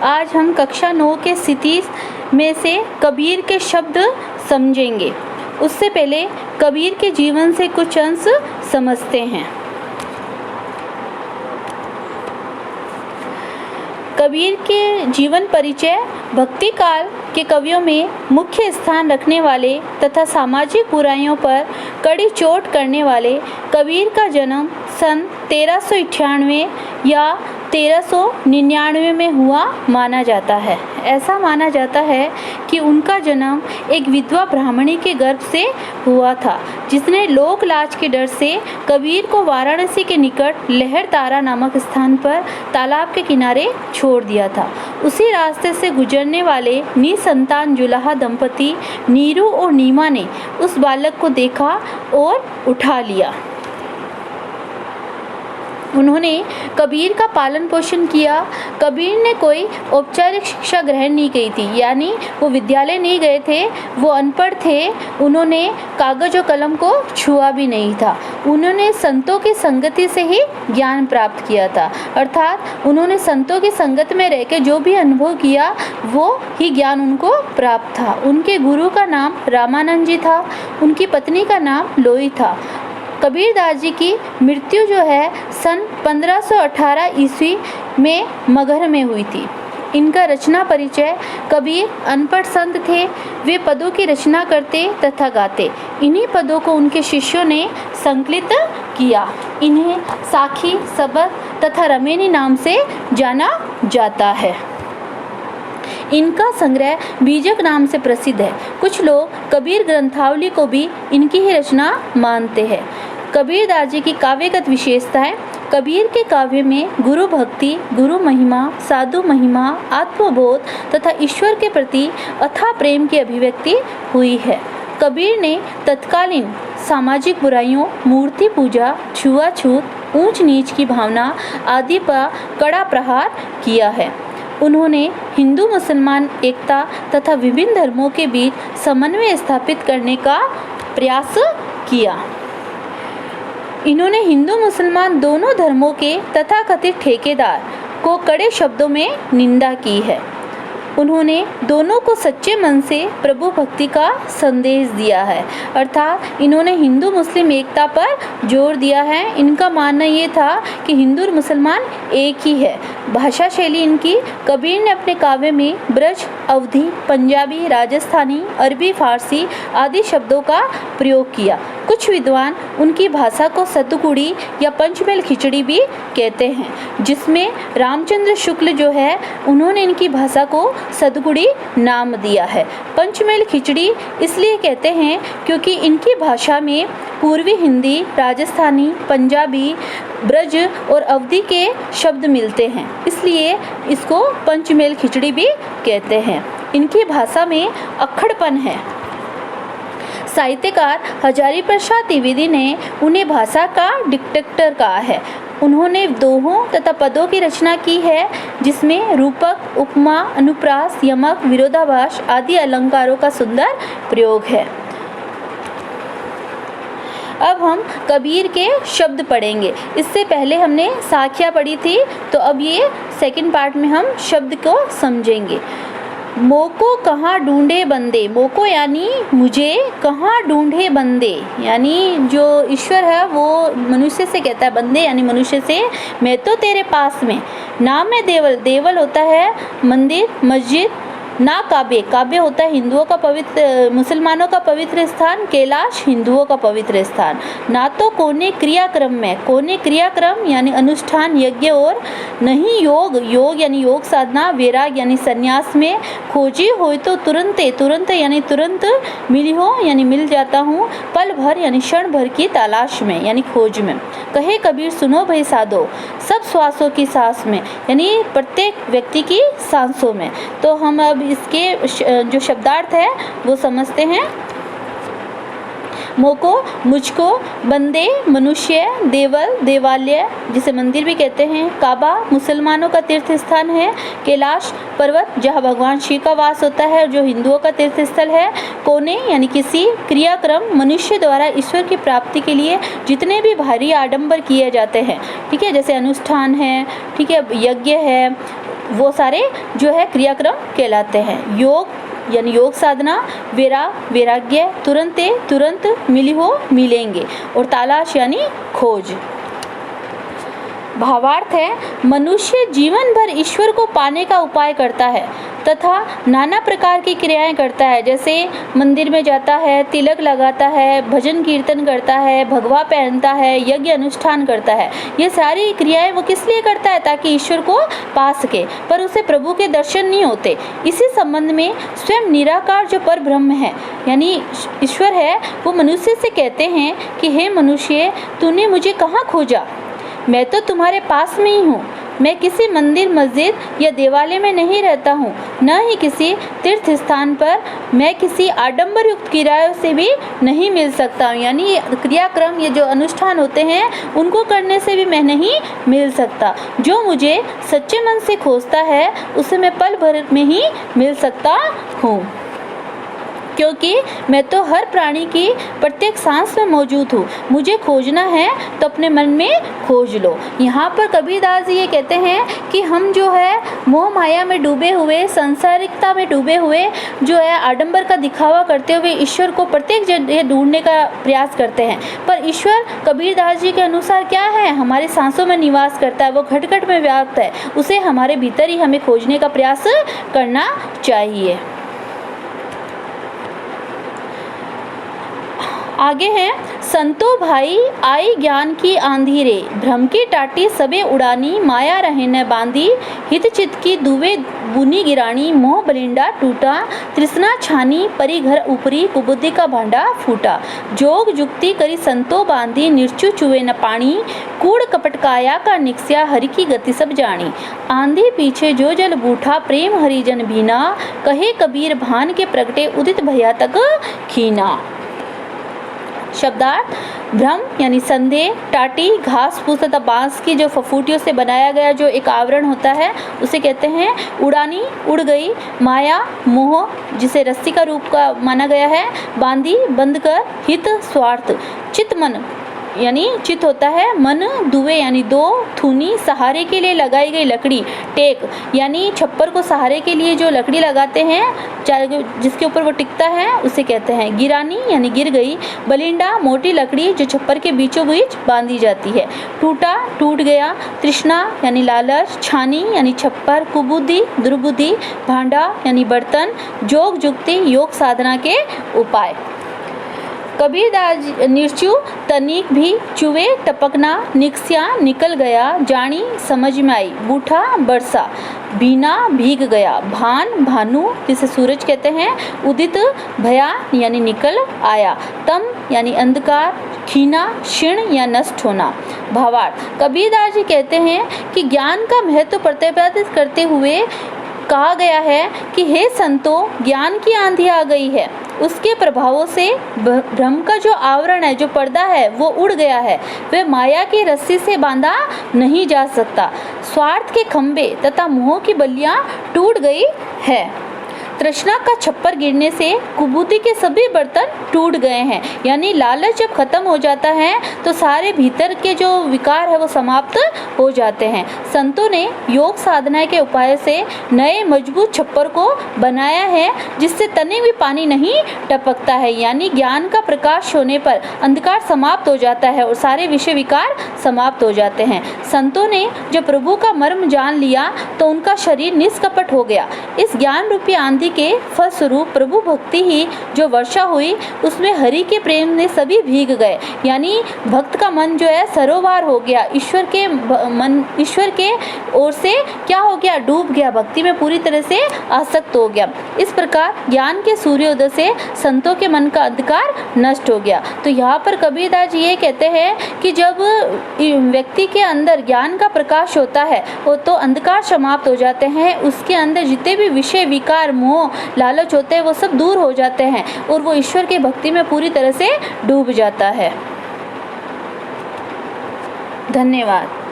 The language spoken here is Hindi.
आज हम कक्षा 9 के स्थिति में से कबीर के शब्द समझेंगे। उससे पहले कबीर के जीवन से कुछ अंश समझते हैं। कबीर के जीवन परिचय। भक्ति काल के कवियों में मुख्य स्थान रखने वाले तथा सामाजिक बुराइयों पर कड़ी चोट करने वाले कबीर का जन्म सन 1398 या 1399 में हुआ माना जाता है। ऐसा माना जाता है कि उनका जन्म एक विधवा ब्राह्मणी के गर्भ से हुआ था, जिसने लोक लाज के डर से कबीर को वाराणसी के निकट लहरतारा नामक स्थान पर तालाब के किनारे छोड़ दिया था। उसी रास्ते से गुजरने वाले निसंतान जुलाहा दंपति नीरू और नीमा ने उस बालक को देखा और उठा लिया। उन्होंने कबीर का पालन पोषण किया। कबीर ने कोई औपचारिक शिक्षा ग्रहण नहीं की थी, यानी वो विद्यालय नहीं गए थे, वो अनपढ़ थे। उन्होंने कागज और कलम को छुआ भी नहीं था। उन्होंने संतों की संगति से ही ज्ञान प्राप्त किया था, अर्थात उन्होंने संतों की संगत में रहकर जो भी अनुभव किया वो ही ज्ञान उनको प्राप्त था। उनके गुरु का नाम रामानंद जी था, उनकी पत्नी का नाम लोई था। कबीरदास जी की मृत्यु जो है सन 1518 ईस्वी में मगहर में हुई थी। इनका रचना परिचय। कबीर अनपढ़ संत थे। वे पदों की रचना करते तथा गाते। इन्हीं पदों को उनके शिष्यों ने संकलित किया। इन्हें साखी, सबद तथा रमेनी नाम से जाना जाता है। इनका संग्रह बीजक नाम से प्रसिद्ध है। कुछ लोग कबीर ग्रंथावली को भी इनकी ही रचना मानते हैं। कबीरदास जी की काव्यगत विशेषताएं। कबीर के काव्य में गुरु भक्ति, गुरु महिमा, साधु महिमा, आत्मबोध तथा ईश्वर के प्रति अथाह प्रेम की अभिव्यक्ति हुई है। कबीर ने तत्कालीन सामाजिक बुराइयों, मूर्ति पूजा, छुआछूत, ऊंच नीच की भावना आदि पर कड़ा प्रहार किया है। उन्होंने हिंदू मुसलमान एकता तथा विभिन्न धर्मों के बीच समन्वय स्थापित करने का प्रयास किया। इन्होंने हिंदू मुसलमान दोनों धर्मों के तथाकथित ठेकेदार को कड़े शब्दों में निंदा की है। उन्होंने दोनों को सच्चे मन से प्रभु भक्ति का संदेश दिया है, अर्थात इन्होंने हिंदू मुस्लिम एकता पर जोर दिया है। इनका मानना ये था कि हिंदू और मुसलमान एक ही है। भाषा शैली इनकी। कबीर ने अपने काव्य में ब्रज, अवधी, पंजाबी, राजस्थानी, अरबी, फारसी आदि शब्दों का प्रयोग किया। कुछ विद्वान उनकी भाषा को सतुकुड़ी या पंचमेल खिचड़ी भी कहते हैं, जिसमें रामचंद्र शुक्ल जो है उन्होंने इनकी भाषा को सतुकुड़ी नाम दिया है। पंचमेल खिचड़ी इसलिए कहते हैं क्योंकि इनकी भाषा में पूर्वी हिंदी, राजस्थानी, पंजाबी, ब्रज और अवधी के शब्द मिलते हैं, इसलिए इसको पंचमेल खिचड़ी भी कहते हैं। इनकी भाषा में अक्खड़पन है। साहित्यकार हजारी प्रसाद द्विवेदी ने उन्हें भाषा का डिक्टेटर कहा है। उन्होंने दोहों तथा पदों की रचना की है, जिसमें रूपक, उपमा, अनुप्रास, यमक, विरोधाभास आदि अलंकारों का सुंदर प्रयोग है। अब हम कबीर के शब्द पढ़ेंगे। इससे पहले हमने साखियाँ पढ़ी थी, तो अब ये सेकंड पार्ट में हम शब्द को समझेंगे। मोको कहाँ ढूंढे बंदे। मोको यानी मुझे, कहाँ ढूंढे बंदे यानी जो ईश्वर है वो मनुष्य से कहता है, बंदे यानी मनुष्य से, मैं तो तेरे पास में। नाम है देवल। देवल होता है मंदिर, मस्जिद। ना काबे। काबे होता है हिंदुओं का पवित्र, मुसलमानों का पवित्र स्थान। कैलाश हिंदुओं का पवित्र स्थान। ना तो कोने क्रियाक्रम में। कोने क्रियाक्रम यानी अनुष्ठान, यज्ञ और नहीं योग। योग यानी योग साधना। वैराग यानी संन्यास में। खोजी हो तो तुरंते। तुरंत यानी तुरंत। मिली हो यानी मिल जाता हूँ। पल भर यानी क्षण भर की तलाश में यानी खोज में। कहे कबीर सुनो भई साधो, सब श्वासों की सांस में यानी प्रत्येक व्यक्ति की सांसों में। तो हम अब इसके जो शब्दार्थ है वो समझते हैं। मोको मुझको, बंदे मनुष्य, देवल देवालय जिसे मंदिर भी कहते हैं, काबा मुसलमानों का तीर्थ स्थान है, कैलाश पर्वत जहाँ भगवान शिव का वास होता है जो हिंदुओं का तीर्थ स्थल है, कोने यानी किसी क्रियाक्रम मनुष्य द्वारा ईश्वर की प्राप्ति के लिए जितने भी भारी आडंबर किए जाते हैं, ठीक है, जैसे अनुष्ठान है, ठीक है, यज्ञ है, वो सारे जो है क्रियाक्रम कहलाते हैं। योग यानी योग साधना, वैराग्य, तुरंत, मिली हो मिलेंगे, और तलाश यानी खोज। भावार्थ है, मनुष्य जीवन भर ईश्वर को पाने का उपाय करता है तथा नाना प्रकार की क्रियाएं करता है, जैसे मंदिर में जाता है, तिलक लगाता है, भजन कीर्तन करता है, भगवा पहनता है, यज्ञ अनुष्ठान करता है। ये सारी क्रियाएं वो किस लिए करता है? ताकि ईश्वर को पा सके, पर उसे प्रभु के दर्शन नहीं होते। इसी संबंध में स्वयं निराकार जो पर ब्रह्म है यानी ईश्वर है, वो मनुष्य से कहते हैं कि हे मनुष्य, तूने मुझे कहाँ खोजा? मैं तो तुम्हारे पास में ही हूँ। मैं किसी मंदिर, मस्जिद या देवालय में नहीं रहता हूँ, न ही किसी तीर्थ स्थान पर। मैं किसी आडंबर युक्त क्रियाओं से भी नहीं मिल सकता हूँ, यानी ये क्रियाक्रम, ये जो अनुष्ठान होते हैं, उनको करने से भी मैं नहीं मिल सकता। जो मुझे सच्चे मन से खोजता है उसे मैं पल भर में ही मिल सकता हूँ, क्योंकि मैं तो हर प्राणी की प्रत्येक सांस में मौजूद हूँ। मुझे खोजना है तो अपने मन में खोज लो। यहाँ पर कबीरदास जी ये कहते हैं कि हम जो है मोह माया में डूबे हुए, सांसारिकता में डूबे हुए जो है आडंबर का दिखावा करते हुए ईश्वर को प्रत्येक जगह ढूंढने का प्रयास करते हैं, पर ईश्वर कबीरदास जी के अनुसार क्या है? हमारे सांसों में निवास करता है, वो घट घट में व्याप्त है। उसे हमारे भीतर ही हमें खोजने का प्रयास करना चाहिए। आगे है, संतो भाई आई ज्ञान की आंधी रे, भ्रम की टाटी सबे उड़ानी, माया रहे न बांधी, हित चित की दुवे बुनी गिरानी, मोह बलिंडा टूटा, तृष्णा छानी, परी घर ऊपरी, कुबुद्धि का भांडा फूटा। जोग जुक्ति करी संतो बांधी, निर्चु चुए न पानी, कूड़ कपट काया का निक्स्या, हरि की गति सब जानी। आंधी पीछे जो जल बूठा, प्रेम हरिजन भीना, कहे कबीर भान के प्रगटे, उदित भया तक खीना। शब्दार्थ, भ्रम यानी संदेह, टाटी घास फूस तथा बांस की जो फफूटियों से बनाया गया जो एक आवरण होता है उसे कहते हैं उड़ानी, उड़ गई, माया मोह जिसे रस्सी का रूप का माना गया है, बांधी बंद कर, हित स्वार्थ, चित मन यानी चित होता है, मन दुवे यानी दो, थूनी सहारे के लिए लगाई गई लकड़ी, टेक यानी छप्पर को सहारे के लिए जो लकड़ी लगाते हैं जिसके ऊपर वो टिकता है उसे कहते हैं, गिरानी यानी गिर गई, बलिंडा मोटी लकड़ी जो छप्पर के बीचों बीच बांधी जाती है, टूटा टूट गया, तृष्णा यानी लालच, छानी यानी छप्पर, कुबुद्धि दुर्बुद्धि, भांडा यानी बर्तन, जोग जुक्ति योग साधना के उपाय। कबीरदास निर्चु तनिक भी, चुवे टपकना, निक्स्या निकल गया, जानी समझ में आई, बूठा बरसा, बीना भीग गया, भान भानु जिसे सूरज कहते हैं, उदित भया यानी निकल आया, तम यानी अंधकार, खीना क्षीण या नष्ट होना। भावार्थ, कबीरदास जी कहते हैं कि ज्ञान का महत्व प्रतिपादित करते हुए कहा गया है कि हे संतो, ज्ञान की आंधी आ गई है, उसके प्रभावों से भ्रम का जो आवरण है, जो पर्दा है वो उड़ गया है, वह माया की रस्सी से बांधा नहीं जा सकता, स्वार्थ के खंभे तथा मोह की बल्लियां टूट गई है, तृष्णा का छप्पर गिरने से कुबुद्धि के सभी बर्तन टूट गए हैं, यानी लालच जब खत्म हो जाता है तो सारे भीतर के जो विकार है वो समाप्त हो जाते हैं। संतों ने योग साधना के उपाय से नए मजबूत छप्पर को बनाया है जिससे तने भी पानी नहीं टपकता है, यानी ज्ञान का प्रकाश होने पर अंधकार समाप्त हो जाता है और सारे विषय विकार समाप्त हो जाते हैं। संतों ने जब प्रभु का मर्म जान लिया तो उनका शरीर निष्कपट हो गया। इस ज्ञान रूपी आंधी के फलस्वरूप प्रभु भक्ति ही जो वर्षा हुई उसमें हरि के प्रेम ने सभी भीग गए, यानी भक्त का मन जो है सरोवर हो गया, ईश्वर के ओर से क्या हो गया, डूब गया, भक्ति में पूरी तरह से आसक्त हो गया। इस प्रकार ज्ञान के सूर्योदय से संतों के मन का अंधकार नष्ट हो गया। तो यहाँ पर कबीरदास जी ये कहते हैं कि जब व्यक्ति के अंदर ज्ञान का प्रकाश होता है वो तो अंधकार समाप्त हो जाते हैं, उसके अंदर जितने भी विषय विकार मोह लालच होते हैं वो सब दूर हो जाते हैं और वो ईश्वर की भक्ति में पूरी तरह से डूब जाता है। धन्यवाद।